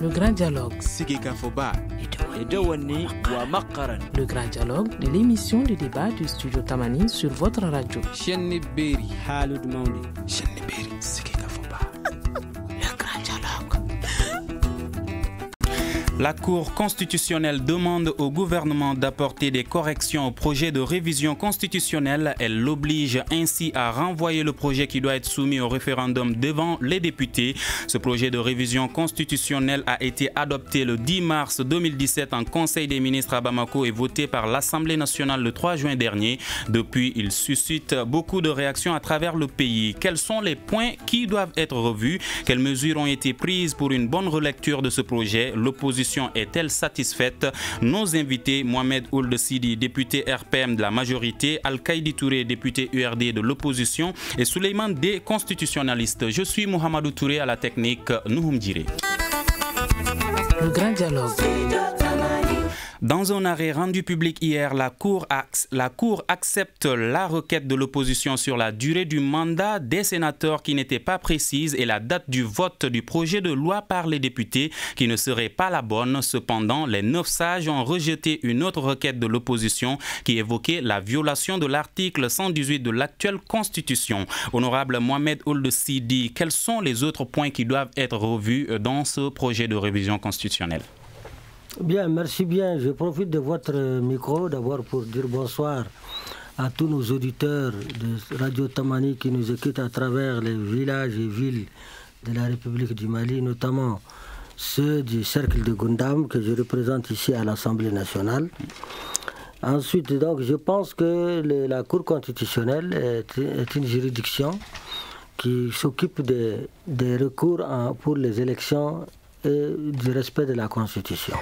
Le grand dialogue. Le grand dialogue de l'émission de débat du studio Tamani sur votre radio. Le grand dialogue. La Cour constitutionnelle demande au gouvernement d'apporter des corrections au projet de révision constitutionnelle. Elle l'oblige ainsi à renvoyer le projet qui doit être soumis au référendum devant les députés. Ce projet de révision constitutionnelle a été adopté le 10 mars 2017 en Conseil des ministres à Bamako et voté par l'Assemblée nationale le 3 juin dernier. Depuis, il suscite beaucoup de réactions à travers le pays. Quels sont les points qui doivent être revus? Quelles mesures ont été prises pour une bonne relecture de ce projet? L'opposition est-elle satisfaite? Nos invités, Mohamed Ould Sidi, député RPM de la majorité, Al-Kaïdi Touré, député URD de l'opposition et Souleymane des constitutionnalistes. Je suis Mohamedou Touré à la technique, Nouhoum Djiré. Le grand dialogue. Dans un arrêt rendu public hier, la Cour accepte la requête de l'opposition sur la durée du mandat des sénateurs qui n'était pas précise et la date du vote du projet de loi par les députés qui ne serait pas la bonne. Cependant, les 9 sages ont rejeté une autre requête de l'opposition qui évoquait la violation de l'article 118 de l'actuelle Constitution. Honorable Mohamed Ould Sidi, quels sont les autres points qui doivent être revus dans ce projet de révision constitutionnelle? Bien, merci bien. Je profite de votre micro d'abord pour dire bonsoir à tous nos auditeurs de Radio Tamani qui nous écoutent à travers les villages et villes de la République du Mali, notamment ceux du cercle de Gundam que je représente ici à l'Assemblée nationale. Ensuite, donc, je pense que la Cour constitutionnelle est une juridiction qui s'occupe des recours pour les élections et du respect de la Constitution.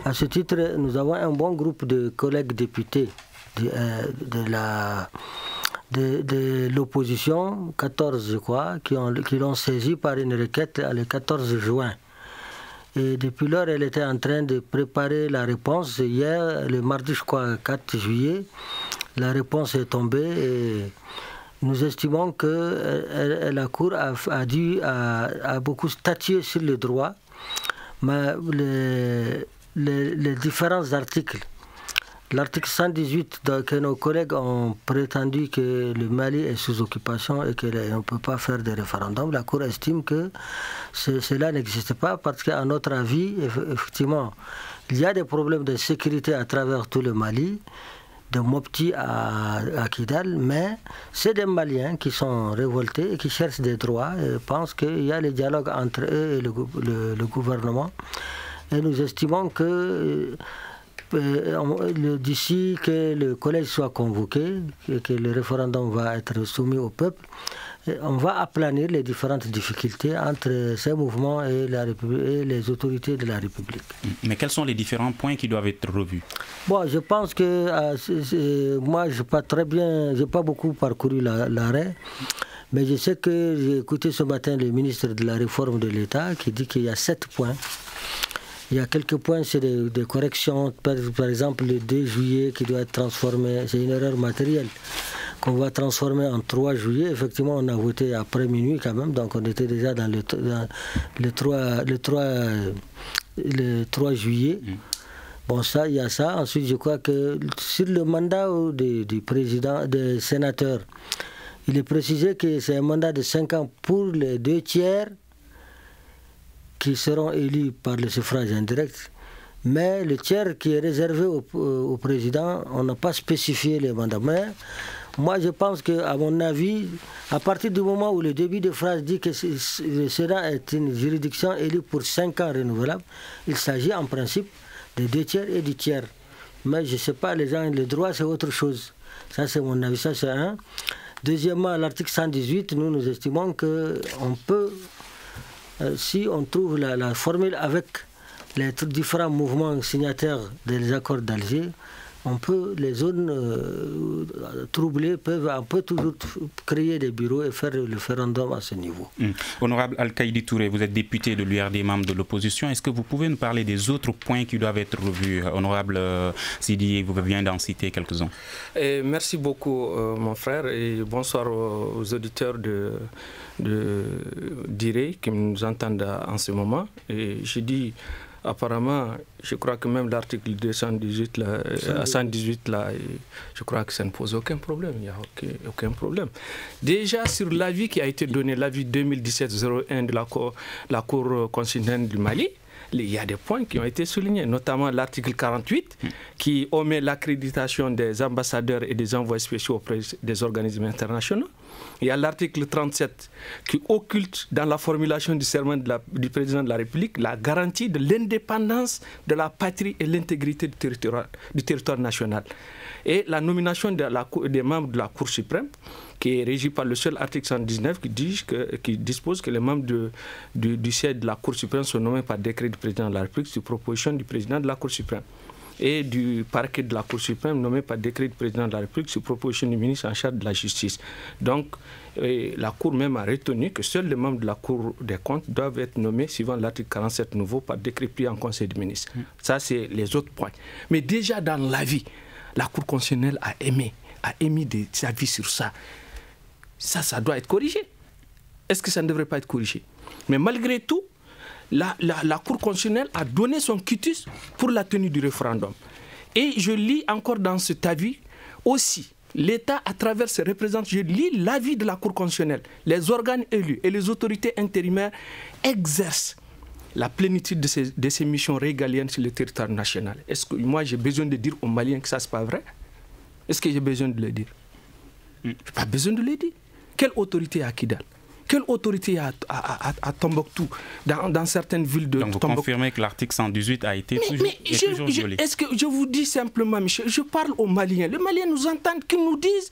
À ce titre, nous avons un bon groupe de collègues députés de l'opposition, 14 je crois, qui l'ont saisi par une requête le 14 juin. Et depuis lors, elle était en train de préparer la réponse. Hier, le mardi, je crois, 4 juillet, la réponse est tombée et nous estimons que la Cour a beaucoup statué sur le droit. Mais les différents articles, l'article 118 que nos collègues ont prétendu que le Mali est sous occupation et qu'on ne peut pas faire de référendum, la Cour estime que cela n'existe pas parce qu'à notre avis, effectivement, il y a des problèmes de sécurité à travers tout le Mali, de Mopti à Kidal, mais c'est des Maliens qui sont révoltés et qui cherchent des droits et pensent qu'il y a le dialogue entre eux et le gouvernement. Et nous estimons que d'ici que le collège soit convoqué et que le référendum va être soumis au peuple, on va aplanir les différentes difficultés entre ces mouvements et les autorités de la République. Mais quels sont les différents points qui doivent être revus? Bon, je pense que moi, je n'ai pas beaucoup parcouru l'arrêt, mais je sais que j'ai écouté ce matin le ministre de la Réforme de l'État qui dit qu'il y a 7 points. Il y a quelques points, c'est des corrections, par exemple le 2 juillet qui doit être transformé, c'est une erreur matérielle qu'on va transformer en 3 juillet. Effectivement, on a voté après minuit quand même, donc on était déjà dans le 3 juillet. Bon, ça, il y a ça. Ensuite, je crois que sur le mandat du président, des sénateurs, il est précisé que c'est un mandat de 5 ans pour les 2 tiers qui seront élus par le suffrage indirect. Mais le tiers qui est réservé au président, on n'a pas spécifié les mandats. Mais moi, je pense qu'à mon avis, à partir du moment où le début de phrase dit que le Sénat est une juridiction élue pour 5 ans renouvelable, il s'agit en principe de 2 tiers et du tiers. Mais je ne sais pas, les gens, le droit, c'est autre chose. Ça, c'est mon avis, ça, c'est un. Deuxièmement, l'article 118, nous estimons qu'on peut, si on trouve la formule avec les différents mouvements signataires des accords d'Alger, les zones troublées peuvent toujours créer des bureaux et faire le référendum à ce niveau. Honorable Al-Kaïdi Touré, vous êtes député de l'URD, membre de l'opposition. Est-ce que vous pouvez nous parler des autres points qui doivent être revus? Honorable Sidi, vous venez d'en citer quelques-uns. Merci beaucoup, mon frère, et bonsoir aux auditeurs d'IRE qui nous entendent en ce moment. Et je dis, apparemment, je crois que même l'article 218, à 118, là, je crois que ça ne pose aucun problème. Il n'y a aucun problème. Déjà, sur l'avis qui a été donné, l'avis 2017-01 de la Cour constitutionnelle du Mali, il y a des points qui ont été soulignés, notamment l'article 48 qui omet l'accréditation des ambassadeurs et des envoyés spéciaux auprès des organismes internationaux. Il y a l'article 37 qui occulte dans la formulation du serment du président de la République la garantie de l'indépendance de la patrie et l'intégrité du territoire national. Et la nomination des membres de la Cour suprême, qui est régie par le seul article 119 qui dispose que les membres du siège de la Cour suprême sont nommés par décret du président de la République sur proposition du président de la Cour suprême, et du parquet de la Cour suprême nommé par décret du président de la République sur proposition du ministre en charge de la justice. Donc, la Cour même a retenu que seuls les membres de la Cour des comptes doivent être nommés suivant l'article 47 nouveau par décret pris en Conseil des ministres. Ça, c'est les autres points. Mais déjà dans l'avis, la Cour constitutionnelle a émis des avis sur ça. Ça doit être corrigé. Est-ce que ça ne devrait pas être corrigé? Mais malgré tout, la Cour constitutionnelle a donné son quitus pour la tenue du référendum. Et je lis encore dans cet avis aussi, l'État, à travers ses représentants, je lis l'avis de la Cour constitutionnelle. Les organes élus et les autorités intérimaires exercent la plénitude de ces missions régaliennes sur le territoire national. Est-ce que moi j'ai besoin de dire aux Maliens que ça c'est pas vrai? Est-ce que j'ai besoin de le dire? Je n'ai pas besoin de le dire. Quelle autorité à Kidal? Quelle autorité à Tombouctou, dans certaines villes de Tombouctou? Donc vous confirmez que l'article 118 a été toujours violé? Est-ce que je vous dis simplement, Michel, je parle aux Maliens. Les Maliens nous entendent, qu'ils nous disent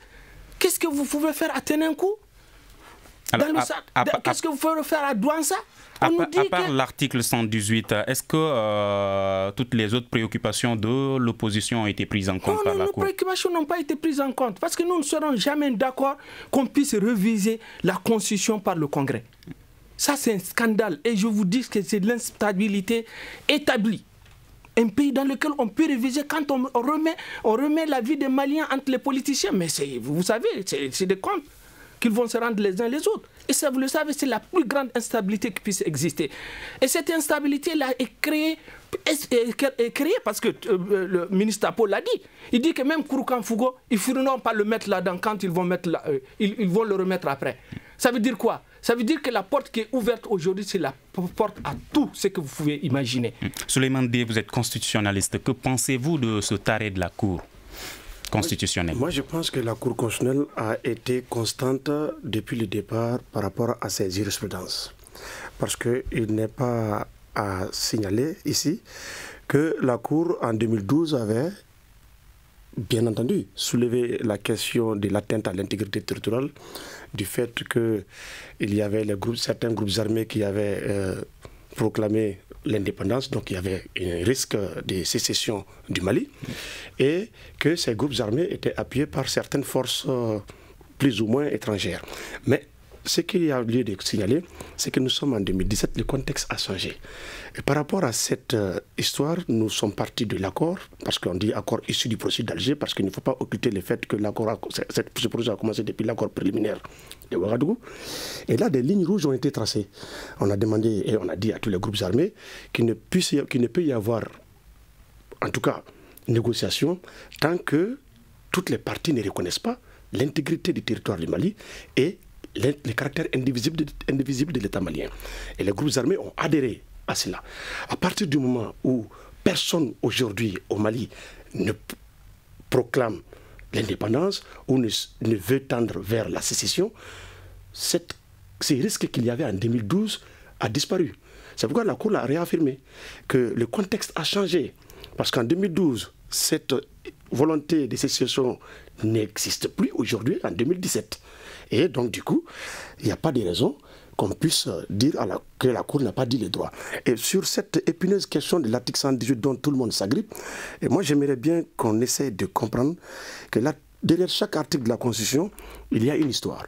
qu'est-ce que vous pouvez faire à Ténenkou? Qu'est-ce que vous pouvez faire à Douança? À part l'article 118, est-ce que toutes les autres préoccupations de l'opposition ont été prises en compte par la Cour? Non, nos préoccupations n'ont pas été prises en compte parce que nous ne serons jamais d'accord qu'on puisse réviser la Constitution par le Congrès. Ça, c'est un scandale et je vous dis que c'est de l'instabilité établie. Un pays dans lequel on peut réviser quand on remet la vie des Maliens entre les politiciens. Mais vous savez, c'est des comptes qu'ils vont se rendre les uns les autres. Et ça, vous le savez, c'est la plus grande instabilité qui puisse exister. Et cette instabilité-là est créée parce que le ministre Tapo l'a dit. Il dit que même Kouroukan Fougo, ils ne finiront pas le mettre là-dedans quand ils vont ils vont le remettre après. Ça veut dire quoi? Ça veut dire que la porte qui est ouverte aujourd'hui, c'est la porte à tout ce que vous pouvez imaginer. Souleymane Dé, vous êtes constitutionnaliste. Que pensez-vous de ce arrêt de la Cour constitutionnelle? Moi, je pense que la Cour constitutionnelle a été constante depuis le départ par rapport à ses jurisprudences. Parce qu'il n'est pas à signaler ici que la Cour, en 2012, avait, bien entendu, soulevé la question de l'atteinte à l'intégrité territoriale, du fait qu'il y avait certains groupes armés qui avaient proclamé l'indépendance, donc il y avait un risque de sécession du Mali, et que ces groupes armés étaient appuyés par certaines forces plus ou moins étrangères. Mais ce qu'il y a lieu de signaler, c'est que nous sommes en 2017, le contexte a changé. Et par rapport à cette histoire, nous sommes partis de l'accord, parce qu'on dit accord issu du processus d'Alger, parce qu'il ne faut pas occulter le fait que ce projet a commencé depuis l'accord préliminaire de Ouagadougou. Et là, des lignes rouges ont été tracées. On a demandé et on a dit à tous les groupes armés qu'il ne peut y avoir, en tout cas, négociation, tant que toutes les parties ne reconnaissent pas l'intégrité du territoire du Mali et le caractère indivisible de l'État malien. Et les groupes armés ont adhéré à cela. À partir du moment où personne aujourd'hui au Mali ne proclame l'indépendance ou ne veut tendre vers la sécession, ces risques qu'il y avait en 2012 a disparu. C'est pourquoi la Cour a réaffirmé que le contexte a changé. Parce qu'en 2012, cette volonté de sécession n'existe plus aujourd'hui en 2017. Et donc, du coup, il n'y a pas de raison qu'on puisse dire que la Cour n'a pas dit les droits. Et sur cette épineuse question de l'article 118 dont tout le monde s'agrippe, et moi j'aimerais bien qu'on essaie de comprendre que derrière chaque article de la Constitution, il y a une histoire.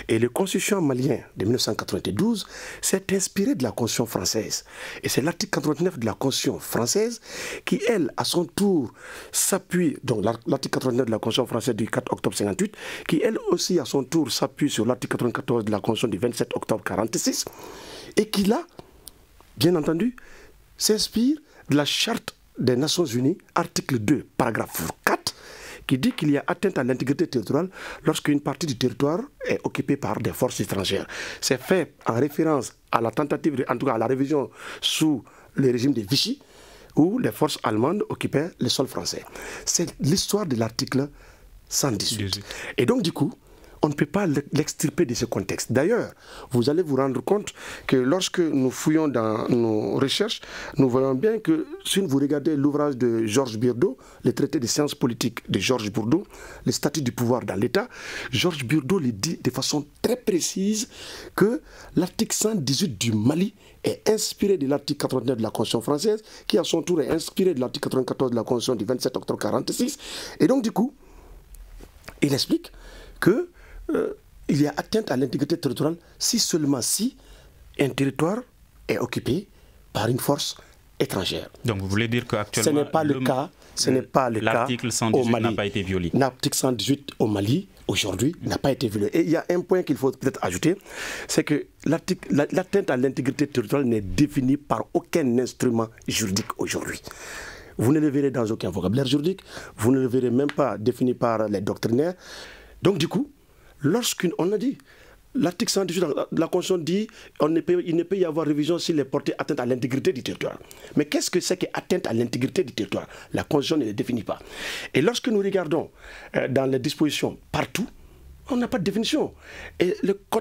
Et le Constitution malien de 1992 s'est inspiré de la Constitution française. Et c'est l'article 89 de la Constitution française qui, elle, à son tour, s'appuie, donc l'article 89 de la Constitution française du 4 octobre 58, qui, elle aussi, à son tour, s'appuie sur l'article 94 de la Constitution du 27 octobre 46, et qui, là, bien entendu, s'inspire de la Charte des Nations Unies, article 2, paragraphe 4, qui dit qu'il y a atteinte à l'intégrité territoriale lorsqu'une partie du territoire est occupée par des forces étrangères. C'est fait en référence à la tentative, en tout cas à la révision sous le régime de Vichy, où les forces allemandes occupaient le sol français. C'est l'histoire de l'article 118. Et donc du coup, on ne peut pas l'extirper de ce contexte. D'ailleurs, vous allez vous rendre compte que lorsque nous fouillons dans nos recherches, nous voyons bien que si vous regardez l'ouvrage de Georges Birdot, le traité des sciences politiques de Georges Birdot, le statut du pouvoir dans l'État, Georges Birdot le dit de façon très précise que l'article 118 du Mali est inspiré de l'article 89 de la Constitution française, qui à son tour est inspiré de l'article 94 de la Constitution du 27 octobre 46. Et donc du coup, il explique que il y a atteinte à l'intégrité territoriale seulement si un territoire est occupé par une force étrangère. Donc vous voulez dire qu'actuellement, ce n'est pas le cas. Ce n'est pas le cas. L'article 118 n'a pas été violé. L'article 118 au Mali, aujourd'hui, n'a pas été violé. Et il y a un point qu'il faut peut-être ajouter, c'est que l'atteinte à l'intégrité territoriale n'est définie par aucun instrument juridique aujourd'hui. Vous ne le verrez dans aucun vocabulaire juridique, vous ne le verrez même pas défini par les doctrinaires. Donc du coup, on a dit, l'article 118 de la Constitution dit il ne peut y avoir révision s'il est porté atteinte à l'intégrité du territoire. Mais qu'est-ce que c'est qu'atteinte à l'intégrité du territoire? La Constitution ne le définit pas. Et lorsque nous regardons dans les dispositions partout, on n'a pas de définition. Et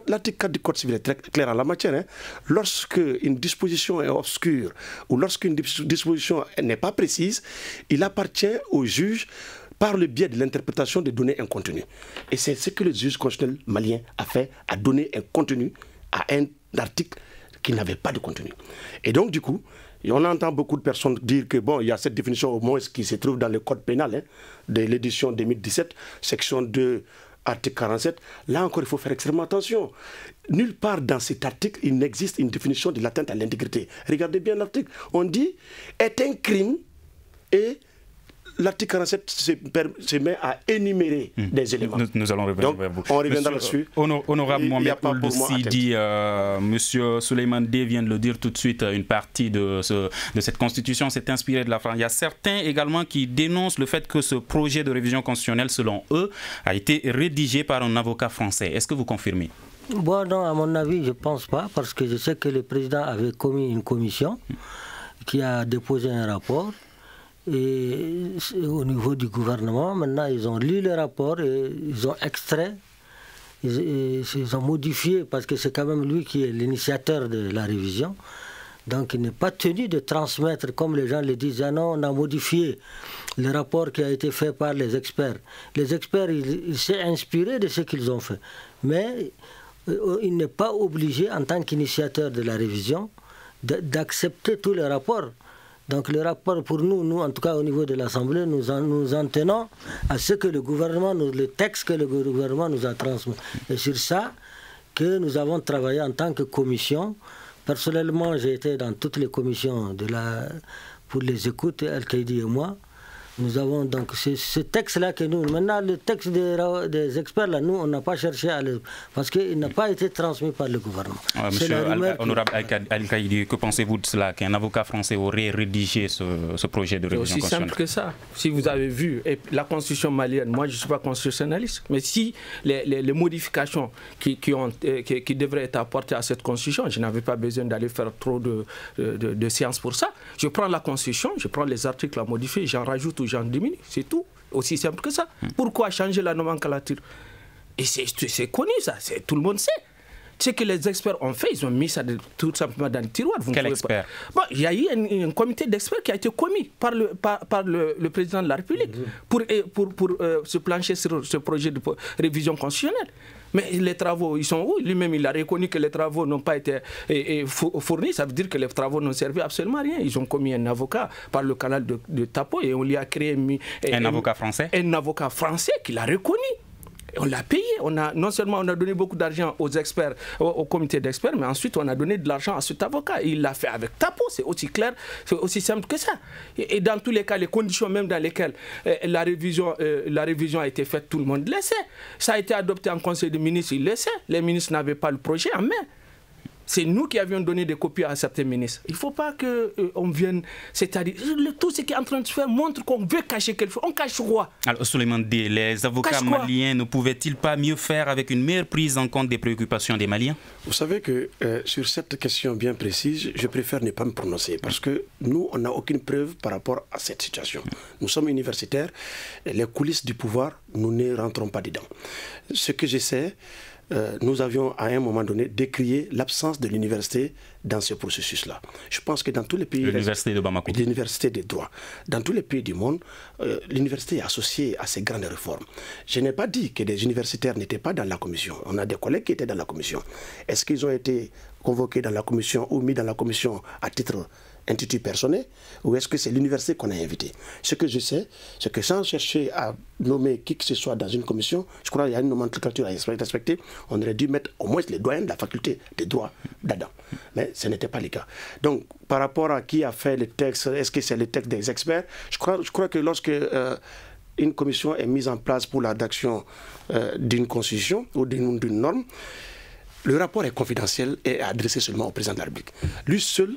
l'article 4 du Code civil est très clair en la matière. Hein. Lorsque une disposition est obscure ou lorsqu'une disposition n'est pas précise, il appartient au juge par le biais de l'interprétation de donner un contenu. Et c'est ce que le juge constitutionnel malien a fait, a donné un contenu à un article qui n'avait pas de contenu. Et donc du coup, on entend beaucoup de personnes dire que bon, il y a cette définition au moins qui se trouve dans le code pénal de l'édition 2017, section 2, article 47. Là encore, il faut faire extrêmement attention. Nulle part dans cet article, il n'existe une définition de l'atteinte à l'intégrité. Regardez bien l'article. On dit est un crime et l'article 47 se met à énumérer des éléments. Nous allons revenir vers vous. On reviendra là-dessus. Honorable Mohamed Ould Sidi, M. Souleymane D vient de le dire tout de suite, une partie de cette constitution s'est inspirée de la France. Il y a certains également qui dénoncent le fait que ce projet de révision constitutionnelle, selon eux, a été rédigé par un avocat français. Est-ce que vous confirmez? Bon, non, à mon avis, je ne pense pas, parce que je sais que le président avait commis une commission qui a déposé un rapport. Et au niveau du gouvernement, maintenant, ils ont lu le rapport et ils ont extrait, ils ont modifié, parce que c'est quand même lui qui est l'initiateur de la révision. Donc il n'est pas tenu de transmettre, comme les gens le disent, ah non, on a modifié le rapport qui a été fait par les experts. Les experts, il s'est inspiré de ce qu'ils ont fait. Mais il n'est pas obligé, en tant qu'initiateur de la révision, d'accepter tous les rapports. Donc le rapport pour nous en tout cas au niveau de l'Assemblée, nous en tenons à ce que le gouvernement, le texte que le gouvernement nous a transmis. Et sur ça que nous avons travaillé en tant que commission. Personnellement, j'ai été dans toutes les commissions pour les écoutes, Al-Qaïdi et moi. Nous avons donc ce texte-là que nous... Maintenant, le texte des experts, là, nous, on n'a pas cherché à le... Parce qu'il n'a pas été transmis par le gouvernement. Monsieur Honorable Al-Qaïdi, que pensez-vous de cela, qu'un avocat français aurait rédigé ce projet de révision constitutionnelle? C'est aussi simple que ça. Si vous avez vu la constitution malienne, moi, je ne suis pas constitutionnaliste, mais si les modifications qui devraient être apportées à cette constitution, je n'avais pas besoin d'aller faire trop de séances pour ça. Je prends la constitution, je prends les articles à modifier, j'en rajoute ou j'en diminue, c'est tout. Aussi simple que ça. Pourquoi changer la nomenclature? Et c'est connu ça, tout le monde sait. Ce que les experts ont fait, ils ont mis ça tout simplement dans le tiroir. Quel expert? Bon, il y a eu un comité d'experts qui a été commis par le président de la République pour se plancher sur ce projet de révision constitutionnelle. Mais les travaux, ils sont où? Lui-même, il a reconnu que les travaux n'ont pas été fournis. Ça veut dire que les travaux n'ont servi absolument à rien. Ils ont commis un avocat par le canal de Tapo et on lui a créé... Un avocat français? Un avocat français qui l'a reconnu. On l'a payé. Non seulement on a donné beaucoup d'argent aux experts, au comité d'experts, mais ensuite on a donné de l'argent à cet avocat. Il l'a fait avec Tapo, c'est aussi clair, c'est aussi simple que ça. Et dans tous les cas, les conditions même dans lesquelles la révision a été faite, tout le monde le sait. Ça a été adopté en conseil des ministres, il le sait. Les ministres n'avaient pas le projet en main. C'est nous qui avions donné des copies à certains ministres. Il ne faut pas qu'on vienne... C'est-à-dire, tout ce qui est en train de se faire montre qu'on veut cacher quelque chose. On cache quoi? Alors, Souleymane D, les avocats maliens ne pouvaient-ils pas mieux faire avec une meilleure prise en compte des préoccupations des Maliens? Vous savez que sur cette question bien précise, je préfère ne pas me prononcer parce que nous, on n'a aucune preuve par rapport à cette situation. Nous sommes universitaires, et les coulisses du pouvoir, nous ne rentrons pas dedans. Ce que je sais... nous avions à un moment donné décrié l'absence de l'université dans ce processus-là. Je pense que dans tous les pays... L'université de Bamako. L'université des droits. Dans tous les pays du monde, l'université est associée à ces grandes réformes. Je n'ai pas dit que des universitaires n'étaient pas dans la commission. On a des collègues qui étaient dans la commission. Est-ce qu'ils ont été convoqués dans la commission ou mis dans la commission à titre intitulé personnel, ou est-ce que c'est l'université qu'on a invité? Ce que je sais, c'est que sans chercher à nommer qui que ce soit dans une commission, je crois qu'il y a une nomenclature à respecter, on aurait dû mettre au moins les doyens de la faculté des droits d'Adam. Mais ce n'était pas le cas. Donc, par rapport à qui a fait le texte, est-ce que c'est le texte des experts? Je crois que lorsque une commission est mise en place pour la rédaction d'une constitution ou d'une norme, le rapport est confidentiel et est adressé seulement au président de la République. Lui seul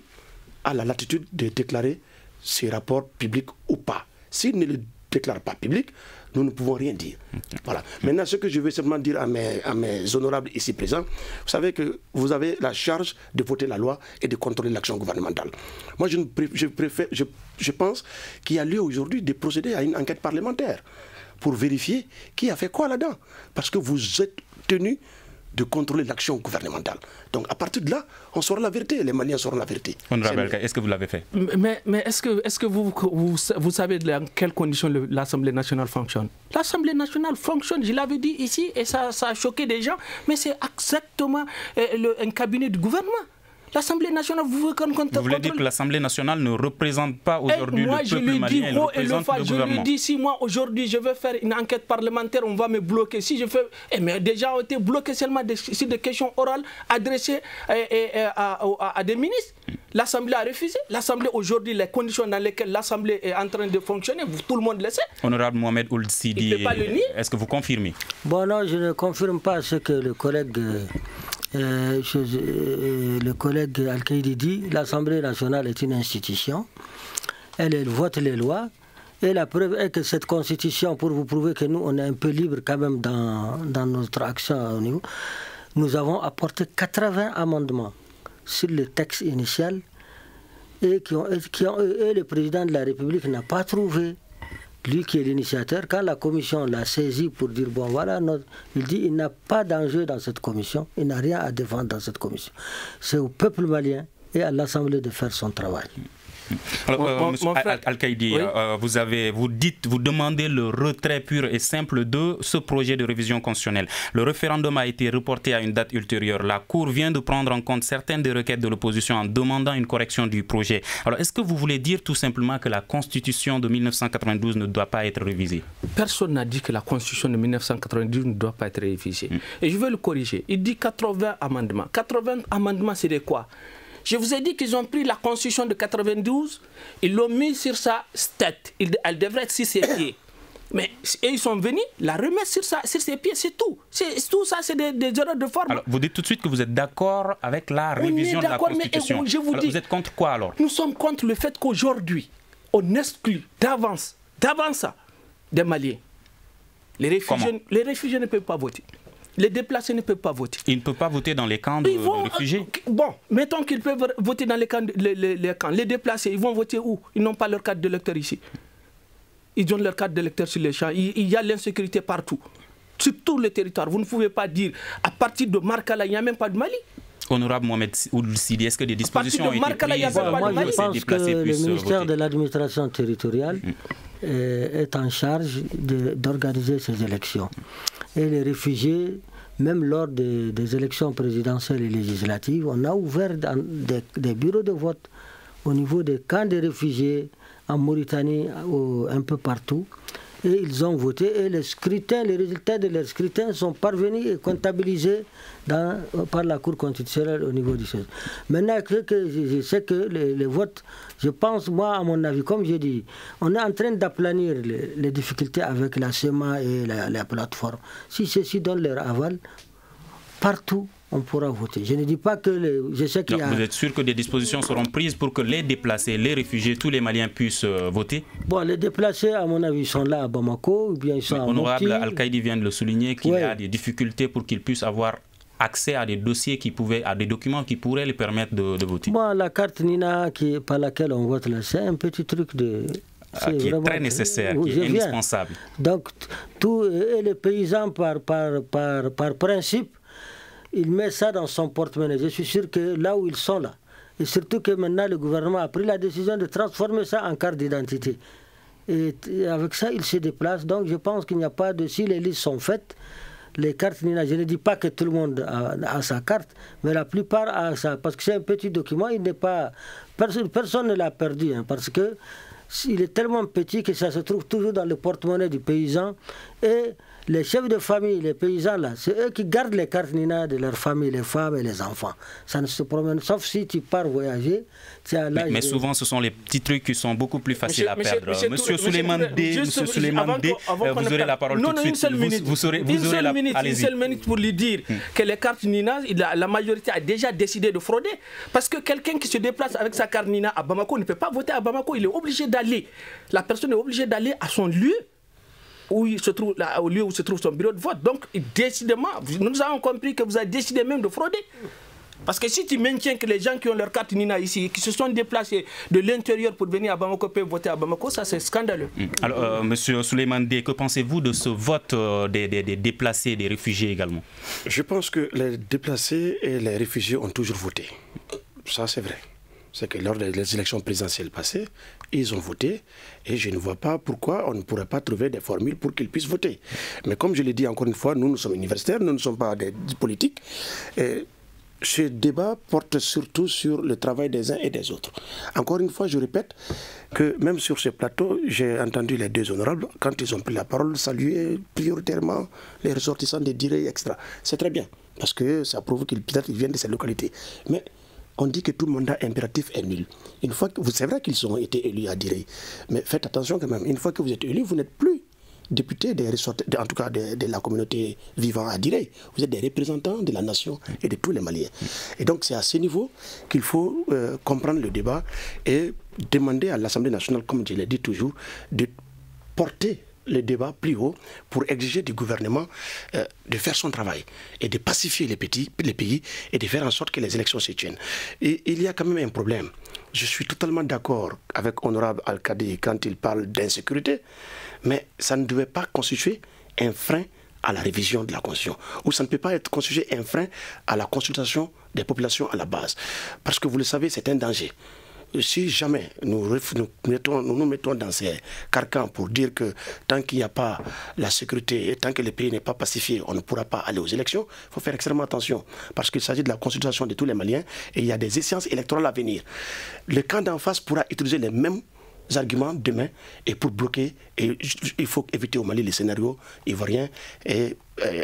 a la latitude de déclarer ces rapports publics ou pas. S'il ne le déclare pas public, nous ne pouvons rien dire. Voilà. Maintenant, ce que je veux simplement dire à mes honorables ici présents, vous savez que vous avez la charge de voter la loi et de contrôler l'action gouvernementale. Moi, je pense qu'il y a lieu aujourd'hui de procéder à une enquête parlementaire pour vérifier qui a fait quoi là-dedans. Parce que vous êtes tenu de contrôler l'action gouvernementale. Donc à partir de là, on saura la vérité, les Maliens sauront la vérité. Honorable, est-ce que vous l'avez fait? Mais est-ce que vous savez dans quelles conditions l'Assemblée nationale fonctionne? L'Assemblée nationale fonctionne, je l'avais dit ici, et ça a choqué des gens, mais c'est exactement un cabinet du gouvernement. L'Assemblée nationale, vous voulez dire que l'Assemblée nationale ne représente pas aujourd'hui le peuple malien, elle représente le gouvernement. Je lui dis, si moi aujourd'hui je veux faire une enquête parlementaire, on va me bloquer. Si je fais, mais déjà ont été bloqués seulement sur des questions orales adressées à des ministres. L'Assemblée a refusé. L'Assemblée aujourd'hui, les conditions dans lesquelles l'Assemblée est en train de fonctionner, tout le monde le sait. Honorable Mohamed Ould Sidi, est-ce que vous confirmez? Bon, non, je ne confirme pas ce que le collègue... le collègue Al-Kaïdi dit, l'Assemblée nationale est une institution, elle vote les lois, et la preuve est que cette constitution, pour vous prouver que nous, on est un peu libre quand même dans notre action au niveau, nous avons apporté 80 amendements sur le texte initial et le président de la République n'a pas trouvé. Lui qui est l'initiateur, quand la commission l'a saisi pour dire, bon voilà, il dit il n'a pas d'enjeu dans cette commission, il n'a rien à défendre dans cette commission. C'est au peuple malien et à l'Assemblée de faire son travail. Alors, M. Al-Kaïdi, oui? vous demandez le retrait pur et simple de ce projet de révision constitutionnelle. Le référendum a été reporté à une date ultérieure. La Cour vient de prendre en compte certaines des requêtes de l'opposition en demandant une correction du projet. Alors, est-ce que vous voulez dire tout simplement que la Constitution de 1992 ne doit pas être révisée? Personne n'a dit que la Constitution de 1992 ne doit pas être révisée. Et je vais le corriger. Il dit 80 amendements. 80 amendements, c'est de quoi? Je vous ai dit qu'ils ont pris la Constitution de 92, ils l'ont mis sur sa tête. Elle devrait être sur ses pieds. Mais ils sont venus la remettre sur ses pieds, c'est tout. Tout ça, c'est des erreurs de forme. Alors, vous dites tout de suite que vous êtes d'accord avec la révision de la Constitution. Mais je vous dis, vous êtes contre quoi alors? Nous sommes contre le fait qu'aujourd'hui, on exclut d'avance des Maliens. Les réfugiés ne peuvent pas voter. Les déplacés ne peuvent pas voter. Ils ne peuvent pas voter dans les camps de réfugiés? Bon, mettons qu'ils peuvent voter dans les camps. Les déplacés, ils vont voter où? Ils n'ont pas leur carte d'électeur ici. Ils ont leur carte d'électeur sur les champs. Il y a l'insécurité partout. Sur tout le territoire. Vous ne pouvez pas dire, à partir de Markala, il n'y a même pas de Mali. Honorable Mohamed Ould Sidi, est-ce que des dispositions ont été prises? Moi, je pense que le ministère de l'administration territoriale est en charge d'organiser ces élections. Et les réfugiés même lors des élections présidentielles et législatives, on a ouvert des bureaux de vote au niveau des camps de réfugiés en Mauritanie, un peu partout. Et ils ont voté et les résultats de leurs scrutins sont parvenus et comptabilisés par la Cour constitutionnelle au niveau du siège. Maintenant, je sais que les votes, je pense, moi, à mon avis, comme je dis, on est en train d'aplanir les difficultés avec la SEMA et la plateforme. Si ceux-ci donnent leur aval, partout, on pourra voter. Je ne dis pas que... je sais qu'il y a... Vous êtes sûr que des dispositions seront prises pour que les déplacés, les réfugiés, tous les Maliens puissent voter? Bon, les déplacés, à mon avis, sont là à Bamako, ou bien ils sont à Mopti. Honorable Al-Kaïdi vient de le souligner, qu'il y a des difficultés pour qu'ils puissent avoir accès à des dossiers à des documents qui pourraient les permettre de voter. Bon, la carte NINA par laquelle on vote, c'est un petit truc qui est très nécessaire, qui est indispensable. Donc, et les paysans, par principe, il met ça dans son porte-monnaie. Je suis sûr que là où ils sont là, et surtout que maintenant le gouvernement a pris la décision de transformer ça en carte d'identité. Et avec ça, il se déplace. Donc je pense qu'il n'y a pas de... Si les listes sont faites, les cartes NINA, je ne dis pas que tout le monde a sa carte, mais la plupart a ça. Parce que c'est un petit document, il n'est pas... Personne ne l'a perdu, hein, parce que il est tellement petit que ça se trouve toujours dans le porte-monnaie du paysan. Et les chefs de famille, les paysans là, c'est eux qui gardent les cartes NINA de leur famille, les femmes et les enfants. Ça ne se promène, sauf si tu pars voyager. Mais souvent, ce sont les petits trucs qui sont beaucoup plus faciles à perdre. Monsieur Souleymane D, vous aurez la parole tout de suite. Une seule minute pour lui dire que les cartes NINA, la majorité a déjà décidé de frauder. Parce que quelqu'un qui se déplace avec sa carte NINA à Bamako ne peut pas voter à Bamako. Il est obligé d'aller. La personne est obligée d'aller à son lieu. Au lieu où se trouve son bureau de vote. Donc, décidément, nous avons compris que vous avez décidé même de frauder. Parce que si tu maintiens que les gens qui ont leur carte NINA ici, qui se sont déplacés de l'intérieur pour venir à Bamako, peuvent voter à Bamako, ça c'est scandaleux. Alors, monsieur Souleymane D, que pensez-vous de ce vote des déplacés, des réfugiés également? Je pense que les déplacés et les réfugiés ont toujours voté. Ça, c'est vrai. C'est que lors des élections présidentielles passées, ils ont voté et je ne vois pas pourquoi on ne pourrait pas trouver des formules pour qu'ils puissent voter. Mais comme je l'ai dit encore une fois, nous sommes universitaires, nous ne sommes pas des politiques. Et ce débat porte surtout sur le travail des uns et des autres. Encore une fois, je répète que même sur ce plateau, j'ai entendu les deux honorables, quand ils ont pris la parole, saluer prioritairement les ressortissants des Direy, etc. C'est très bien, parce que ça prouve qu'ils viennent de ces localités. Mais on dit que tout mandat impératif est nul. Une fois que c'est vrai qu'ils ont été élus à Direy, mais faites attention quand même. Une fois que vous êtes élu, vous n'êtes plus député en tout cas de la communauté vivant à Direy. Vous êtes des représentants de la nation et de tous les Maliens. Et donc c'est à ce niveau qu'il faut comprendre le débat et demander à l'Assemblée nationale, comme je l'ai dit toujours, de porter le débat plus haut pour exiger du gouvernement de faire son travail et de pacifier les pays et de faire en sorte que les élections se tiennent. Et il y a quand même un problème. Je suis totalement d'accord avec Honorable Al-Kaïdi quand il parle d'insécurité, mais ça ne devait pas constituer un frein à la révision de la Constitution, ou ça ne peut pas être constitué un frein à la consultation des populations à la base. Parce que vous le savez, c'est un danger. Si jamais nous mettons dans ces carcans pour dire que tant qu'il n'y a pas la sécurité et tant que le pays n'est pas pacifié, on ne pourra pas aller aux élections, il faut faire extrêmement attention. Parce qu'il s'agit de la consultation de tous les Maliens et il y a des échéances électorales à venir. Le camp d'en face pourra utiliser les mêmes arguments demain et pour bloquer. Et il faut éviter au Mali les scénarios ivoiriens et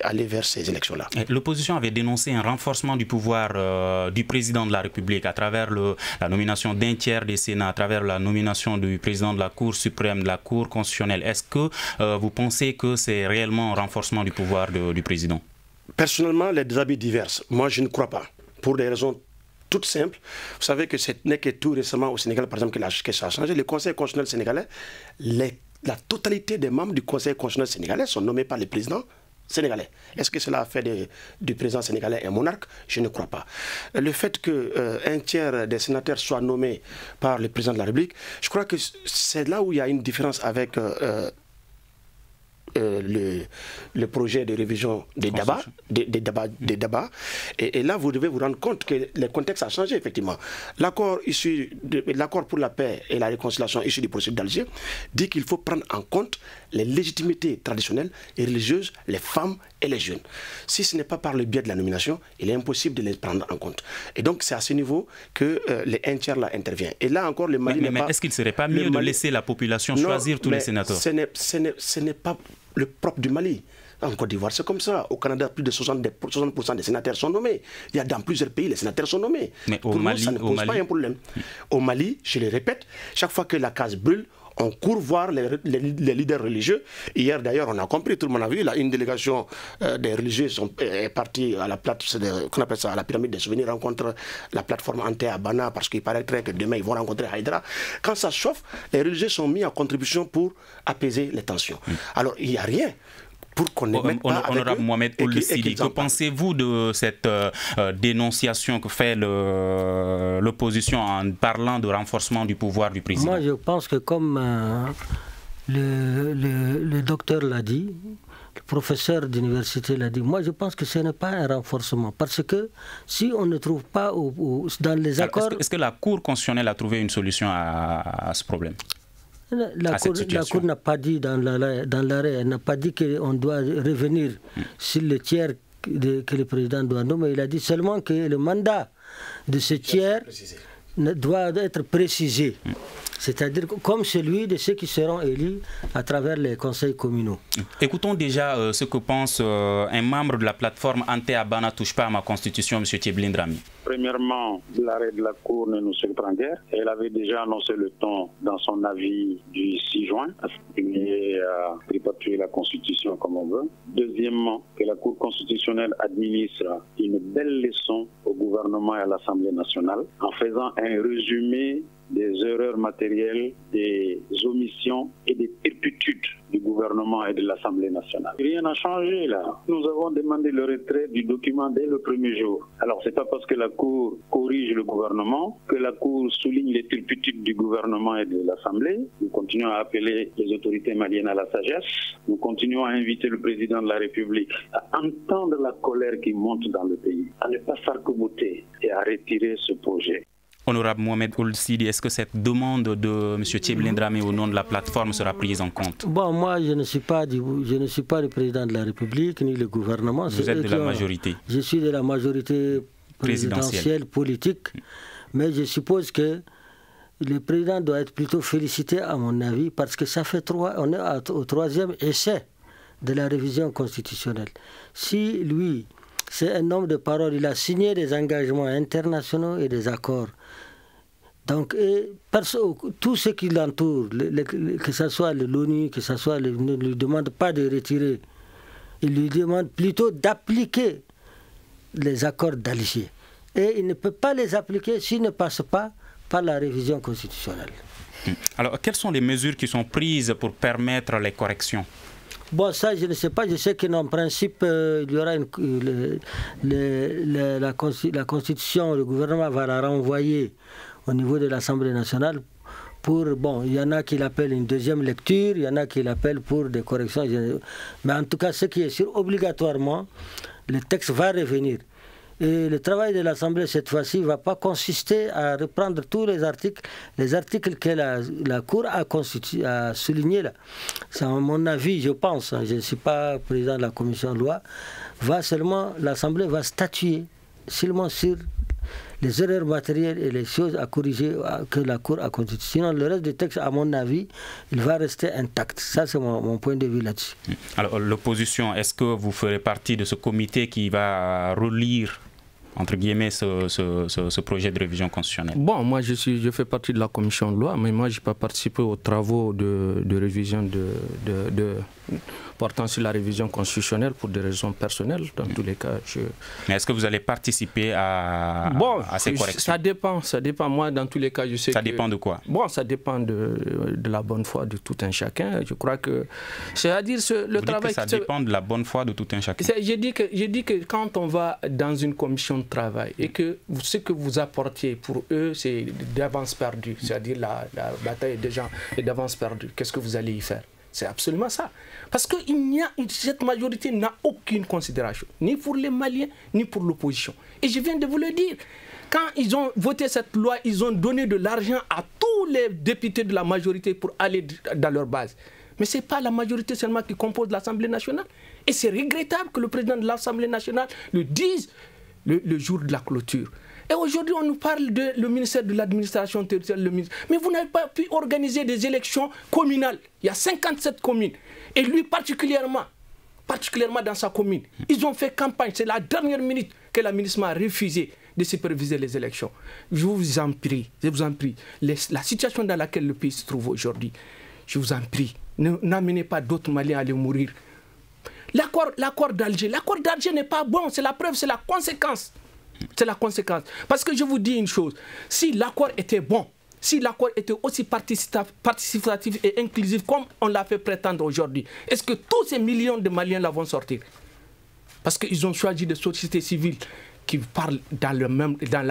aller vers ces élections-là. L'opposition avait dénoncé un renforcement du pouvoir du président de la République à travers la nomination d'un tiers des Sénats, à travers la nomination du président de la Cour suprême, de la Cour constitutionnelle. Est-ce que vous pensez que c'est réellement un renforcement du pouvoir du président? Personnellement, les avis divers. Moi, je ne crois pas. Pour des raisons toutes simples. Vous savez que ce n'est que tout récemment au Sénégal, par exemple, que ça a changé. Le Conseil constitutionnel sénégalais, la totalité des membres du Conseil constitutionnel sénégalais sont nommés par le président sénégalais. Est-ce que cela a fait du président sénégalais un monarque? Je ne crois pas. Le fait qu'un tiers des sénateurs soient nommés par le président de la République, je crois que c'est là où il y a une différence avec le projet de révision des débats, et là vous devez vous rendre compte que le contexte a changé effectivement. L'accord pour la paix et la réconciliation issu du processus d'Alger dit qu'il faut prendre en compte les légitimités traditionnelles et religieuses, les femmes et les jeunes. Si ce n'est pas par le biais de la nomination, il est impossible de les prendre en compte. Et donc c'est à ce niveau que les 1/3 là intervient. Et là encore le Mali mais est-ce qu'il ne serait pas mieux de laisser la population choisir tous les sénateurs? Ce n'est pas le propre du Mali. En Côte d'Ivoire, c'est comme ça. Au Canada, plus de 60% des sénateurs sont nommés. Il y a dans plusieurs pays, les sénateurs sont nommés. Mais pour nous, ça ne pose pas un problème. Au Mali, je le répète, chaque fois que la case brûle, on court voir les leaders religieux. Hier d'ailleurs, on a compris, tout le monde a vu, une délégation des religieux est partie à la qu'on appelle ça, à la pyramide des souvenirs, rencontre la plateforme Ante à Bana, parce qu'il paraîtrait que demain ils vont rencontrer Haïdra. Quand ça chauffe, les religieux sont mis en contribution pour apaiser les tensions. Alors il n'y a rien pour qu'on ne mette pas Honorable Mohamed Ould Sidi, que pensez-vous de cette dénonciation que fait l'opposition en parlant de renforcement du pouvoir du président? Moi, je pense que comme le docteur l'a dit, le professeur d'université l'a dit, moi je pense que ce n'est pas un renforcement. Parce que si on ne trouve pas dans les accords... Est-ce que la Cour constitutionnelle a trouvé une solution à ce problème? La Cour n'a pas dit dans l'arrêt, elle n'a pas dit qu'on doit revenir sur le tiers que le président doit nommer. Il a dit seulement que le mandat de ce tiers doit être précisé. C'est-à-dire comme celui de ceux qui seront élus à travers les conseils communaux. Écoutons déjà ce que pense un membre de la plateforme Ante Abana touche pas à ma constitution, M. Tieblin Drami. Premièrement, l'arrêt de la Cour ne nous surprend guère. Elle avait déjà annoncé le ton dans son avis du 6 juin, à tripatuer la Constitution comme on veut. Deuxièmement, que la Cour constitutionnelle administre une belle leçon au gouvernement et à l'Assemblée nationale en faisant un résumé des erreurs matérielles, des omissions et des turpitudes du gouvernement et de l'Assemblée nationale. Rien n'a changé là. Nous avons demandé le retrait du document dès le premier jour. Alors c'est pas parce que la Cour corrige le gouvernement que la Cour souligne les turpitudes du gouvernement et de l'Assemblée. Nous continuons à appeler les autorités maliennes à la sagesse. Nous continuons à inviter le président de la République à entendre la colère qui monte dans le pays, à ne pas s'arc-bouter et à retirer ce projet. Honorable Mohamed Ould Sidi, est-ce que cette demande de M. Tieblin Drami au nom de la plateforme sera prise en compte? Bon, moi, je ne suis pas le président de la République, ni le gouvernement. Vous êtes de la majorité? Je suis de la majorité présidentielle politique, mais je suppose que le président doit être plutôt félicité, à mon avis, parce que ça fait on est au 3e essai de la révision constitutionnelle. Si lui, c'est un homme de parole, il a signé des engagements internationaux et des accords. Donc, tout ce qui l'entoure, que ce soit l'ONU, que ce soit, ne lui demande pas de retirer. Il lui demande plutôt d'appliquer les accords d'Alger. Et il ne peut pas les appliquer s'il ne passe pas par la révision constitutionnelle. Alors, quelles sont les mesures qui sont prises pour permettre les corrections? Bon, ça, je ne sais pas. Je sais qu'en principe, il y aura la Constitution, le gouvernement va la renvoyer au niveau de l'Assemblée nationale bon, il y en a qui l'appellent une deuxième lecture, il y en a qui l'appellent pour des corrections. Mais en tout cas, ce qui est sûr, obligatoirement, le texte va revenir. Et le travail de l'Assemblée, cette fois-ci, ne va pas consister à reprendre tous les articles que la Cour a soulignés là. C'est à mon avis, je pense, je ne suis pas président de la commission de loi, l'Assemblée va statuer seulement sur les erreurs matérielles et les choses à corriger que la Cour a constituées. Sinon, le reste du texte, à mon avis, il va rester intact. Ça, c'est mon point de vue là-dessus. Alors, l'opposition, est-ce que vous ferez partie de ce comité qui va relire, entre guillemets, ce projet de révision constitutionnelle? Bon, moi, je fais partie de la commission de loi, mais moi, je n'ai pas participé aux travaux de révision portant sur la révision constitutionnelle pour des raisons personnelles. Dans tous les cas, Mais est-ce que vous allez participer à ces corrections? Ça dépend. Moi, dans tous les cas, je sais Ça dépend de quoi? Bon, ça dépend de la bonne foi de tout un chacun. Je crois que... C'est-à-dire le vous travail... Dites que ça dépend de la bonne foi de tout un chacun. Je dis que quand on va dans une commission de travail et que ce que vous apportiez pour eux, c'est d'avance perdu. C'est-à-dire la bataille des gens est d'avance perdue. Qu'est-ce que vous allez y faire? C'est absolument ça. Parce que cette majorité n'a aucune considération, ni pour les Maliens, ni pour l'opposition. Et je viens de vous le dire. Quand ils ont voté cette loi, ils ont donné de l'argent à tous les députés de la majorité pour aller dans leur base. Mais ce n'est pas la majorité seulement qui compose l'Assemblée nationale. Et c'est regrettable que le président de l'Assemblée nationale le dise le jour de la clôture. Et aujourd'hui, on nous parle du ministère de l'administration territoriale. Mais vous n'avez pas pu organiser des élections communales. Il y a 57 communes. Et lui particulièrement dans sa commune. Ils ont fait campagne. C'est la dernière minute que la ministre a refusé de superviser les élections. Je vous en prie, la situation dans laquelle le pays se trouve aujourd'hui, je vous en prie, n'amenez pas d'autres Maliens à aller mourir. L'accord d'Alger n'est pas bon, c'est la preuve, c'est la conséquence. C'est la conséquence. Parce que je vous dis une chose, si l'accord était bon, si l'accord était aussi participatif et inclusif comme on l'a fait prétendre aujourd'hui, est-ce que tous ces millions de Maliens là vont sortir? Parce qu'ils ont choisi des sociétés civiles qui parlent dans la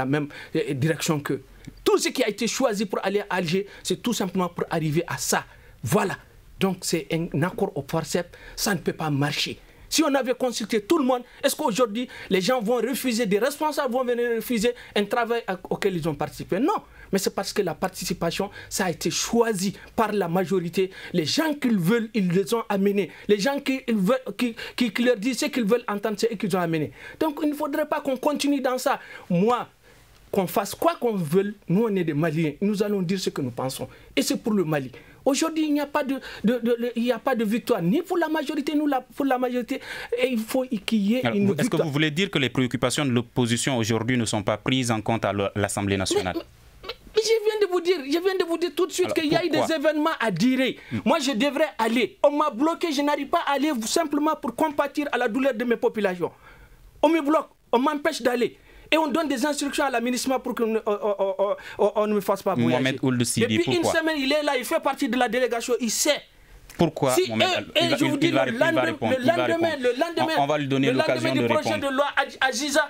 même direction qu'eux. Tout ce qui a été choisi pour aller à Alger, c'est tout simplement pour arriver à ça. Voilà. Donc c'est un accord au forceps, ça ne peut pas marcher. Si on avait consulté tout le monde, est-ce qu'aujourd'hui, les gens vont refuser, des responsables vont venir refuser un travail auquel ils ont participé? Non, mais c'est parce que la participation, ça a été choisi par la majorité. Les gens qu'ils veulent, ils les ont amenés. Les gens qui leur disent ce qu'ils veulent entendre, c'est eux qu'ils ont amenés. Donc il ne faudrait pas qu'on continue dans ça. Moi, qu'on fasse quoi qu'on veuille, nous on est des Maliens, nous allons dire ce que nous pensons. Et c'est pour le Mali. Aujourd'hui, il n'y a pas de victoire, ni pour la majorité, ni pour la majorité. Et il faut qu'il y ait une victoire. Est-ce que vous voulez dire que les préoccupations de l'opposition aujourd'hui ne sont pas prises en compte à l'Assemblée nationale? Mais je viens de vous dire tout de suite qu'il y a eu des événements à dire. Moi, je devrais aller. On m'a bloqué, je n'arrive pas à aller simplement pour compatir à la douleur de mes populations. On me bloque, on m'empêche d'aller. Et on donne des instructions à la ministre pour qu'on ne me fasse pas voyager. Mohamed Ould Sidi, depuis une semaine, il est là, il fait partie de la délégation, il sait. Pourquoi il va répondre. On va lui donner l'occasion de répondre. Le projet de loi, Aziza,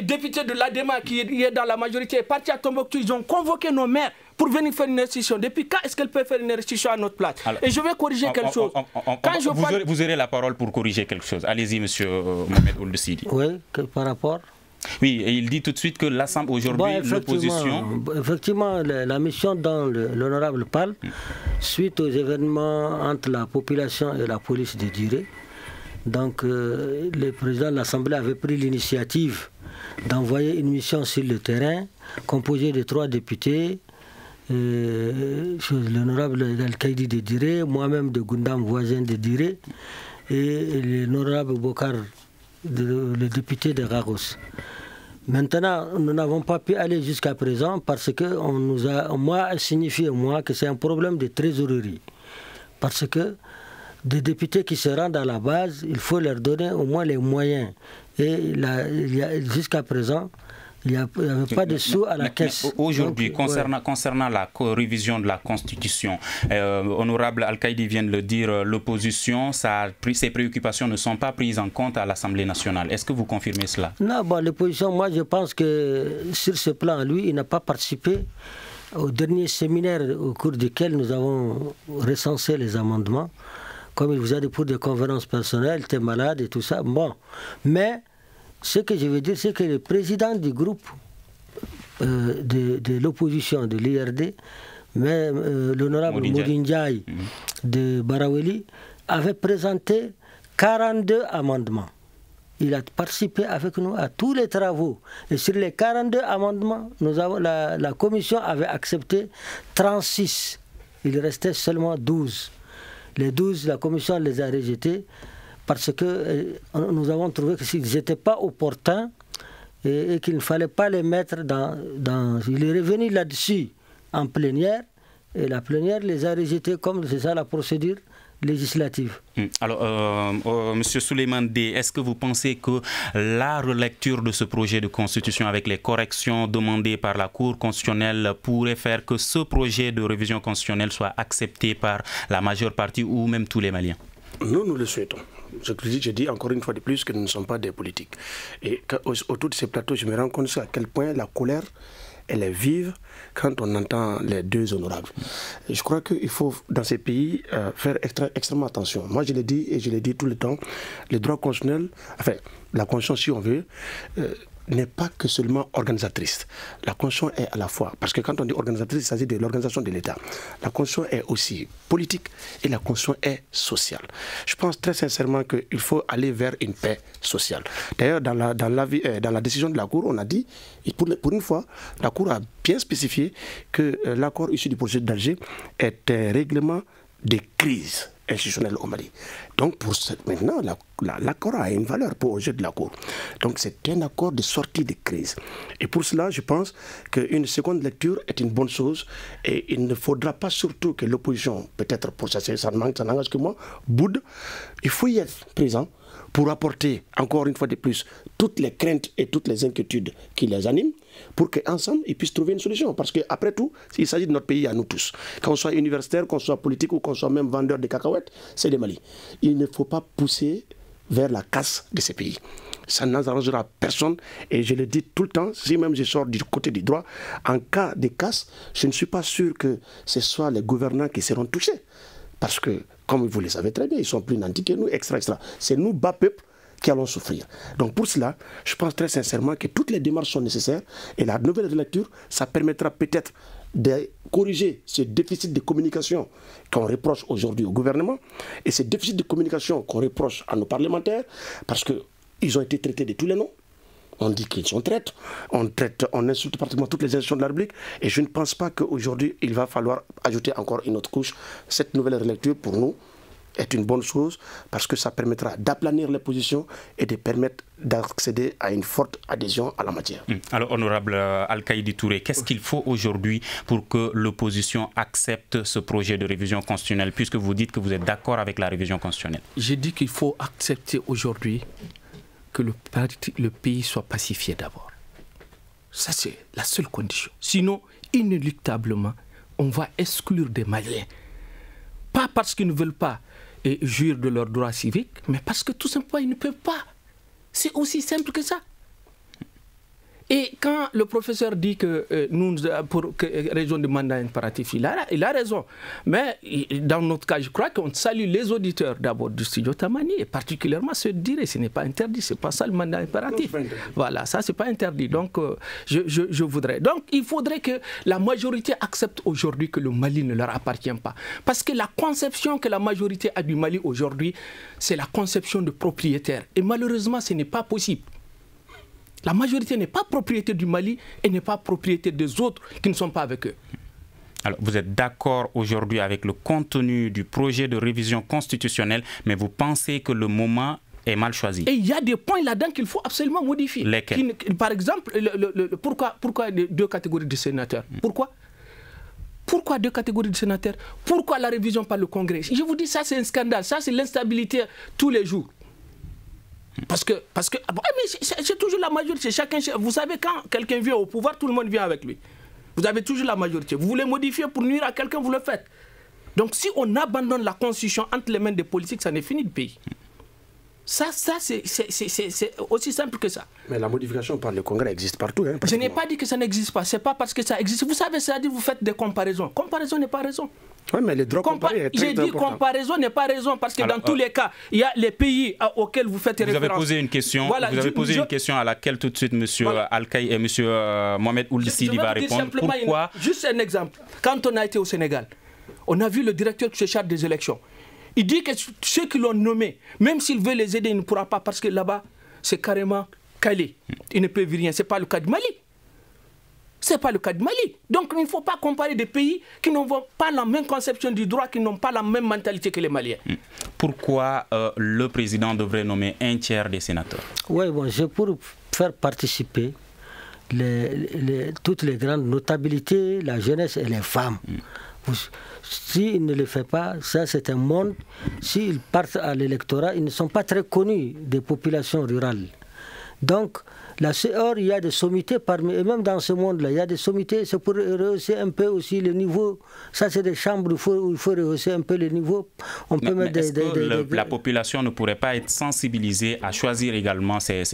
député de l'ADEMA qui est dans la majorité, est parti à Tombouctou. Ils ont convoqué nos maires pour venir faire une restitution. Depuis quand est-ce qu'elle peut faire une restitution à notre place? Et je vais corriger quelque chose. Vous aurez la parole pour corriger quelque chose. Allez-y, monsieur Mohamed Ould Sidi. Oui, par rapport... Oui, et il dit tout de suite que l'Assemblée aujourd'hui, l'opposition... Effectivement, la mission dont l'honorable parle, suite aux événements entre la population et la police de Diré, donc le président de l'Assemblée avait pris l'initiative d'envoyer une mission sur le terrain, composée de 3 députés, l'honorable Al-Kaïdi de Diré, moi-même de Gundam, voisin de Diré, et l'honorable Bokar, le député de Ragos. Maintenant, nous n'avons pas pu aller jusqu'à présent parce qu'on nous a signifié que c'est un problème de trésorerie. Parce que des députés qui se rendent à la base, il faut leur donner au moins les moyens. Et jusqu'à présent, il n'y avait pas de sous à la caisse. Aujourd'hui, concernant la révision de la Constitution, honorable Al-Kaïdi vient de le dire, l'opposition, ses préoccupations ne sont pas prises en compte à l'Assemblée nationale. Est-ce que vous confirmez cela? Non, l'opposition, moi je pense que sur ce plan, lui, il n'a pas participé au dernier séminaire au cours duquel nous avons recensé les amendements. Comme il vous a dit pour des conférences personnelles, il était malade et tout ça. Bon, mais... ce que je veux dire, c'est que le président du groupe de l'opposition, de l'IRD, l'honorable Moudi Ndiaye de Baraweli, avait présenté 42 amendements. Il a participé avec nous à tous les travaux. Et sur les 42 amendements, la commission avait accepté 36. Il restait seulement 12. Les 12, la commission les a rejetés. Parce que nous avons trouvé qu'ils n'étaient pas opportuns et qu'il ne fallait pas les mettre dans... Il est revenu là-dessus en plénière et la plénière les a rejetés comme c'est ça la procédure législative. Alors, M. Souleymane D, est-ce que vous pensez que la relecture de ce projet de constitution avec les corrections demandées par la Cour constitutionnelle pourrait faire que ce projet de révision constitutionnelle soit accepté par la majeure partie ou même tous les Maliens? Nous le souhaitons. Je dis encore une fois de plus que nous ne sommes pas des politiques. Et autour de ces plateaux, je me rends compte à quel point la colère elle est vive quand on entend les deux honorables. Et je crois qu'il faut, dans ces pays, faire extrêmement attention. Moi, je l'ai dit et je l'ai dit tout le temps, les droits constitutionnels, enfin, la Constitution, si on veut, n'est pas que seulement organisatrice. La Constitution est à la fois, parce que quand on dit organisatrice, il s'agit de l'organisation de l'État. La Constitution est aussi politique et la Constitution est sociale. Je pense très sincèrement qu'il faut aller vers une paix sociale. D'ailleurs, dans la décision de la Cour, on a dit, et pour une fois, la Cour a bien spécifié que l'accord issu du projet d'Alger est un règlement des crises institutionnelles au Mali. Donc maintenant, l'accord a une valeur pour le jeu de la Cour. Donc c'est un accord de sortie de crise. Et pour cela, je pense qu'une seconde lecture est une bonne chose et il ne faudra pas surtout que l'opposition, peut-être pour ça n'engage que moi, boude. Il faut y être présent pour apporter, encore une fois de plus, toutes les craintes et toutes les inquiétudes qui les animent, pour qu'ensemble, ils puissent trouver une solution. Parce qu'après tout, il s'agit de notre pays à nous tous. Qu'on soit universitaire, qu'on soit politique ou qu'on soit même vendeur de cacahuètes, c'est le Mali. Il ne faut pas pousser vers la casse de ces pays. Ça n'arrangera personne. Et je le dis tout le temps, si même je sors du côté du droit, en cas de casse, je ne suis pas sûr que ce soit les gouvernants qui seront touchés. Parce que, comme vous le savez très bien, ils sont plus nantis que nous, extra. C'est nous, bas peuple, qui allons souffrir. Donc pour cela, je pense très sincèrement que toutes les démarches sont nécessaires et la nouvelle lecture, ça permettra peut-être de corriger ce déficit de communication qu'on reproche aujourd'hui au gouvernement et ce déficit de communication qu'on reproche à nos parlementaires parce qu'ils ont été traités de tous les noms. On dit qu'ils sont traîtres, on insulte pratiquement toutes les institutions de la République et je ne pense pas qu'aujourd'hui il va falloir ajouter encore une autre couche. Cette nouvelle relecture pour nous est une bonne chose parce que ça permettra d'aplanir les positions et de permettre d'accéder à une forte adhésion à la matière. Alors, honorable Al-Kaïdi Touré, qu'est-ce qu'il faut aujourd'hui pour que l'opposition accepte ce projet de révision constitutionnelle, puisque vous dites que vous êtes d'accord avec la révision constitutionnelle? J'ai dit qu'il faut accepter aujourd'hui que le pays soit pacifié d'abord. Ça, c'est la seule condition. Sinon, inéluctablement, on va exclure des Maliens. Pas parce qu'ils ne veulent pas jouir de leurs droits civiques, mais parce que tout simplement, ils ne peuvent pas. C'est aussi simple que ça. Et quand le professeur dit que nous, pour raison de mandat impératif, il a raison. Mais dans notre cas, je crois qu'on salue les auditeurs d'abord du studio Tamani, et particulièrement ceux de dire, ce n'est pas interdit, ce n'est pas ça le mandat impératif. Voilà, ça c'est pas interdit. Donc je voudrais. Donc il faudrait que la majorité accepte aujourd'hui que le Mali ne leur appartient pas. Parce que la conception que la majorité a du Mali aujourd'hui, c'est la conception de propriétaire. Et malheureusement, ce n'est pas possible. La majorité n'est pas propriété du Mali et n'est pas propriété des autres qui ne sont pas avec eux. Alors, vous êtes d'accord aujourd'hui avec le contenu du projet de révision constitutionnelle, mais vous pensez que le moment est mal choisi? Et il y a des points là-dedans qu'il faut absolument modifier. Lesquels? Par exemple, pourquoi deux catégories de sénateurs? Pourquoi deux catégories de sénateurs? Pourquoi la révision par le Congrès? Je vous dis, ça c'est un scandale, ça c'est l'instabilité tous les jours. Parce que c'est toujours la majorité. Vous savez, quand quelqu'un vient au pouvoir, tout le monde vient avec lui. Vous avez toujours la majorité. Vous voulez modifier pour nuire à quelqu'un, vous le faites. Donc si on abandonne la constitution entre les mains des politiques, ça n'est fini le pays. Ça c'est aussi simple que ça. Mais la modification par le Congrès existe partout. Hein, je n'ai pas dit que ça n'existe pas. Ce n'est pas parce que ça existe. Vous savez, c'est-à-dire vous faites des comparaisons. Comparaison n'est pas raison. Oui, mais les droits comparés est très important. J'ai dit comparaison n'est pas raison parce que dans tous les cas, il y a les pays auxquels vous faites référence. Vous avez posé une question. Voilà, vous avez posé une question à laquelle tout de suite M. Al-Kaï et M. Mohamed Ould-Sidi va répondre. Pourquoi? Juste un exemple. Quand on a été au Sénégal, on a vu le directeur qui se charge des élections. Il dit que ceux qui l'ont nommé, même s'il veut les aider, il ne pourra pas parce que là-bas, c'est carrément calé. Ils ne peuvent rien. Ce n'est pas le cas du Mali. Ce n'est pas le cas du Mali. Donc il ne faut pas comparer des pays qui n'ont pas la même conception du droit, qui n'ont pas la même mentalité que les Maliens. Pourquoi le président devrait nommer un tiers des sénateurs? Oui, bon, c'est pour faire participer toutes les grandes notabilités, la jeunesse et les femmes. S'il ne le fait pas, ça c'est un monde. S'ils partent à l'électorat, ils ne sont pas très connus des populations rurales. Donc, La CEOR, il y a des sommités parmi, et même dans ce monde-là, il y a des sommités, c'est pour rehausser un peu aussi le niveau. Ça, c'est des chambres où il faut rehausser un peu le niveau. On peut mettre la population ne pourrait pas être sensibilisée à choisir également ces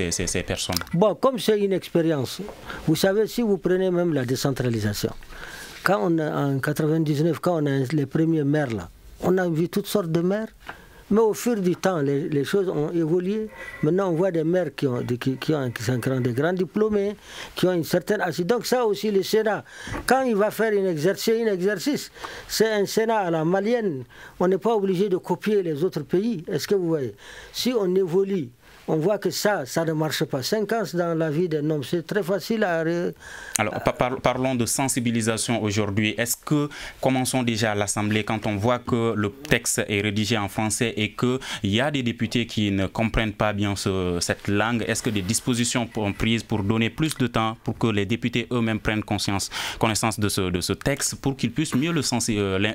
personnes? Bon, comme c'est une expérience, vous savez, si vous prenez même la décentralisation, quand on a, en 99, quand on a les premiers maires là, on a vu toutes sortes de maires. Mais au fur du temps, les choses ont évolué. Maintenant, on voit des maires qui sont des grands diplômés, qui ont une certaine assise. Donc ça aussi, le Sénat, quand il va faire un exercice, c'est un Sénat à la malienne. On n'est pas obligé de copier les autres pays. Est-ce que vous voyez? Si on évolue, on voit que ça ne marche pas. 5 ans dans la vie d'un homme, c'est très facile à... Alors, parlons de sensibilisation aujourd'hui. Est-ce que, commençons déjà à l'Assemblée, quand on voit que le texte est rédigé en français et qu'il y a des députés qui ne comprennent pas bien cette langue, est-ce que des dispositions sont prises pour donner plus de temps pour que les députés eux-mêmes prennent connaissance de ce texte pour qu'ils puissent mieux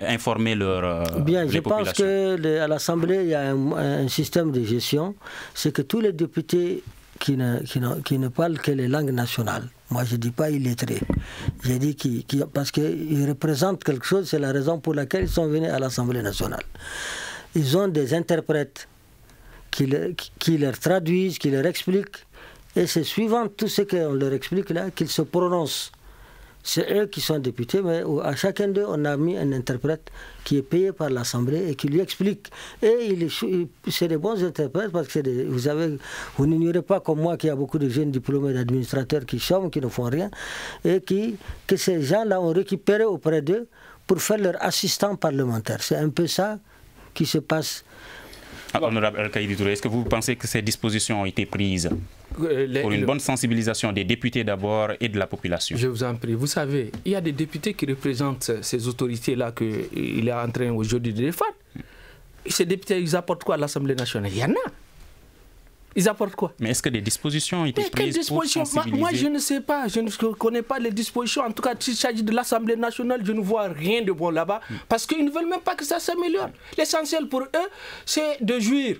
informer leur Bien, je pense qu'à l'Assemblée, il y a un système de gestion. C'est que tous les députés qui ne parlent que les langues nationales, moi je ne dis pas illettrés, je dis parce qu'ils représentent quelque chose, c'est la raison pour laquelle ils sont venus à l'Assemblée nationale. Ils ont des interprètes qui leur traduisent, qui leur expliquent, et c'est suivant tout ce qu'on leur explique là qu'ils se prononcent. C'est eux qui sont députés, mais à chacun d'eux, on a mis un interprète qui est payé par l'Assemblée et qui lui explique. Et c'est des bons interprètes parce que vous n'ignorez pas comme moi qu'il y a beaucoup de jeunes diplômés d'administrateurs qui chôment, qui ne font rien, et que ces gens-là ont récupéré auprès d'eux pour faire leur assistant parlementaire. C'est un peu ça qui se passe. Honorable El-Kaïdi Touré, est-ce que vous pensez que ces dispositions ont été prises pour une bonne sensibilisation des députés d'abord et de la population? Je vous en prie. Vous savez, il y a des députés qui représentent ces autorités-là qu'il est en train aujourd'hui de défendre. Ces députés, ils apportent quoi à l'Assemblée nationale? Il y en a. Ils apportent quoi? Mais est-ce que des dispositions ont été prises pour sensibiliser? Moi, je ne sais pas. Je ne connais pas les dispositions. En tout cas, s'il s'agit de l'Assemblée nationale, je ne vois rien de bon là-bas. Parce qu'ils ne veulent même pas que ça s'améliore. L'essentiel pour eux, c'est de jouir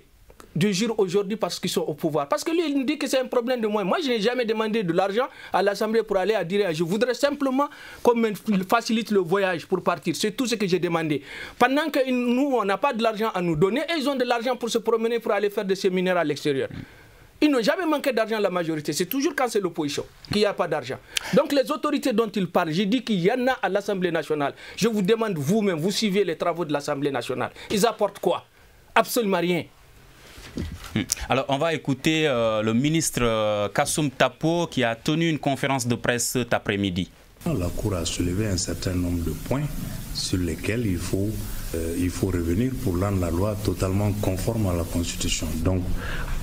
aujourd'hui parce qu'ils sont au pouvoir. Parce que lui, il nous dit que c'est un problème de moi. Moi, je n'ai jamais demandé de l'argent à l'Assemblée pour aller à dire je voudrais simplement qu'on me facilite le voyage pour partir. C'est tout ce que j'ai demandé. Pendant que nous, on n'a pas de l'argent à nous donner, et ils ont de l'argent pour se promener, pour aller faire des séminaires à l'extérieur. Ils n'ont jamais manqué d'argent, la majorité. C'est toujours quand c'est l'opposition qu'il n'y a pas d'argent. Donc les autorités dont ils parlent, j'ai dit qu'il y en a à l'Assemblée nationale. Je vous demande vous-même, vous suivez les travaux de l'Assemblée nationale. Ils apportent quoi? Absolument rien. Alors, on va écouter le ministre Kassoum Tapo qui a tenu une conférence de presse cet après-midi. La Cour a soulevé un certain nombre de points sur lesquels il faut revenir pour rendre la loi totalement conforme à la Constitution. Donc,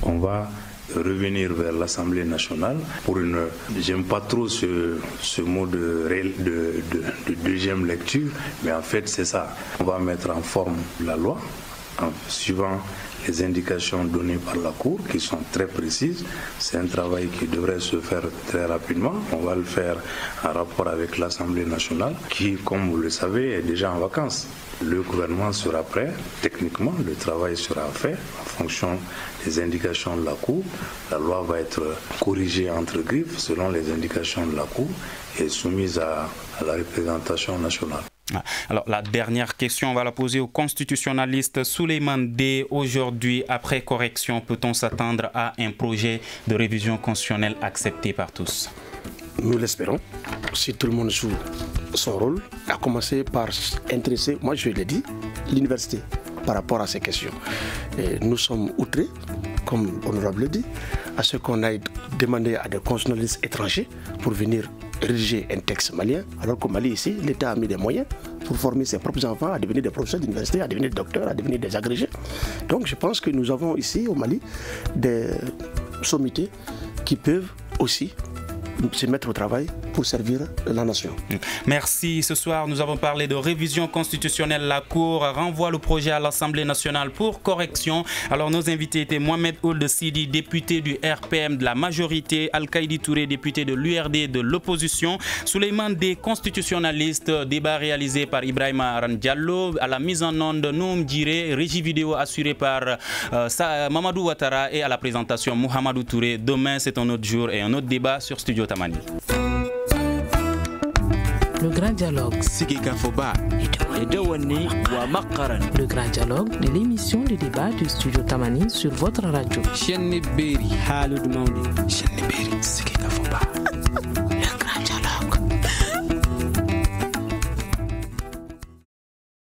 on va revenir vers l'Assemblée nationale pour une... J'aime pas trop ce mot de deuxième lecture, mais en fait, c'est ça. On va mettre en forme la loi en suivant les indications données par la Cour qui sont très précises. C'est un travail qui devrait se faire très rapidement. On va le faire en rapport avec l'Assemblée nationale qui, comme vous le savez, est déjà en vacances. Le gouvernement sera prêt, techniquement, le travail sera fait en fonction des indications de la Cour. La loi va être corrigée entre griffes selon les indications de la Cour et soumise à la représentation nationale. Alors, la dernière question, on va la poser au constitutionnaliste Souleymane D. Aujourd'hui, après correction, peut-on s'attendre à un projet de révision constitutionnelle accepté par tous? Nous l'espérons, si tout le monde joue son rôle, à commencer par intéresser, moi je l'ai dit, l'université par rapport à ces questions. Et nous sommes outrés, comme l'honorable l'a dit, à ce qu'on aille demander à des constitutionnalistes étrangers pour venir rédiger un texte malien, alors qu'au Mali, ici, l'État a mis des moyens pour former ses propres enfants à devenir des professeurs d'université, à devenir des docteurs, à devenir des agrégés. Donc je pense que nous avons ici, au Mali, des sommités qui peuvent aussi se mettre au travail pour servir la nation. Merci. Ce soir, nous avons parlé de révision constitutionnelle. La Cour renvoie le projet à l'Assemblée nationale pour correction. Alors, nos invités étaient Mohamed Ould Sidi, député du RPM de la majorité, Al-Kaïdi Touré, député de l'URD de l'opposition, Souleymane des constitutionnalistes, débat réalisé par Ibrahima Aran Diallo, à la mise en onde Noum Djiré, régie vidéo assurée par Mamadou Ouattara et à la présentation Mohamedou Touré. Demain, c'est un autre jour et un autre débat sur Studio Tamani. Le grand dialogue. Le grand dialogue de l'émission de débat du Studio Tamani sur votre radio.